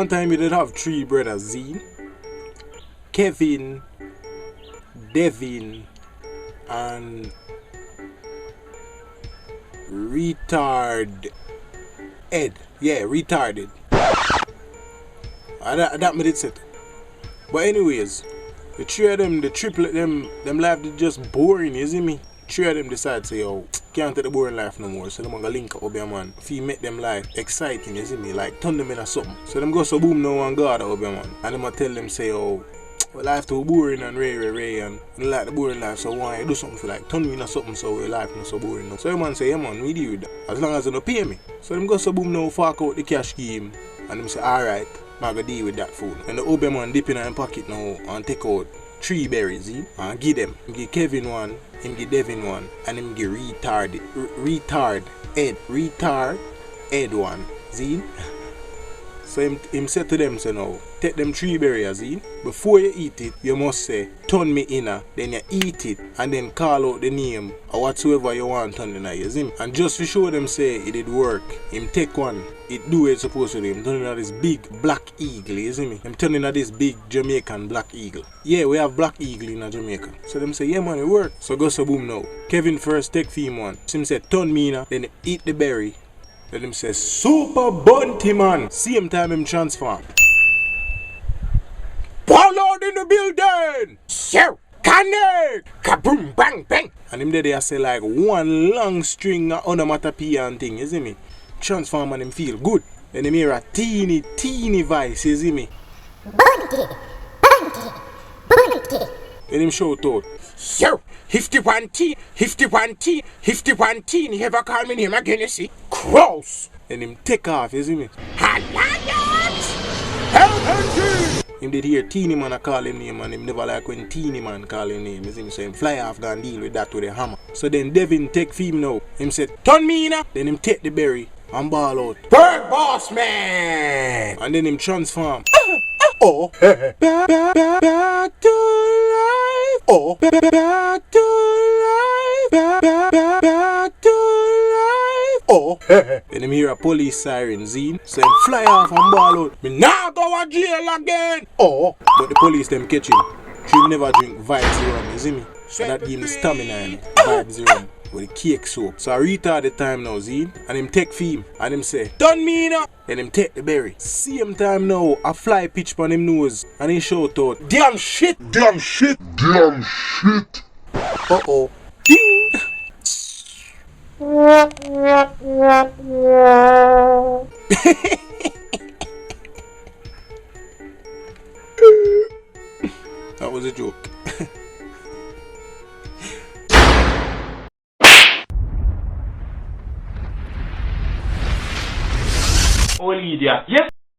One time we did have 3 brothers, Zine, Kevin, Devin, and retard Ed. Yeah, retarded. That made it set. But anyways, the 3 of them, the triplet, them life is just boring, you see me? 3 of them decide say, yo, can't take the boring life no more. So them gonna link up with their man. If you make them life exciting, you see me? Like turn them into something. So them go so boom now and God out their man. And them gonna tell them say, oh, well, life too boring and ray and you like the boring life, so why you do something for like turn me into something so your life not so boring now. So your man say, yeah man, we deal with that. As long as they don't pay me. So them go so boom now, fork out the cash scheme and them say, alright, I'm gonna deal with that food. And the Obe man dip in his pocket now and take out 3 berries, and give them. Him give Kevin one, him give Devin one, and him give retard Ed one, see? So him said to them, say now, take them 3 berries, see? Before you eat it, you must say, turn me inna, then you eat it, and then call out the name, or whatsoever you want turn inna, you see? And just to show them say it did work, him take one, it do what it's supposed to do, him turn inna this big black eagle, you see me? Him turn inna this big Jamaican black eagle. Yeah, we have black eagle in Jamaica. So them say, yeah man, it work. So go so boom now. Kevin first take him one. So him say, turn me inna, then eat the berry. Then him say, super bunty man. Same time him transform. Ball out in the building! Show! Connect! Kaboom! Bang! Bang! And him there say like one long string of onomatopoeia and thing, you see me? Transform and him feel good. Then him hear a teeny voice, you see me? Bunty! Then him shout out, yo, 51 teen, you ever call me name again, you see? Cross! Then him take off, you see me? Alliance! LNG! Him did hear Teeny man a call him name and him never like when Teeny man call him name, you see me? So him fly off and deal with that with a hammer. So then Devin take film now. Him said, turn me in. Then him take the berry and ball out, Bird Boss Man! And then him transform. Oh, back to life. Oh, back to life. Back to life. Oh, then him hear a police siren, Zine. So him fly off and ball out. Me now go to jail again. Oh, but the police them catch him. He never drink vibes rum, you see me? So that give him stamina and vibes rum. With the cake soap. So I retard the time now, Zine. And him take film. And him say, done me now. Then him take the berry. Same time now, a fly pitch on him nose. And he shout out, damn shit. Damn shit. Damn shit. Uh-oh. Ding. That was a joke. All idiot. Yes.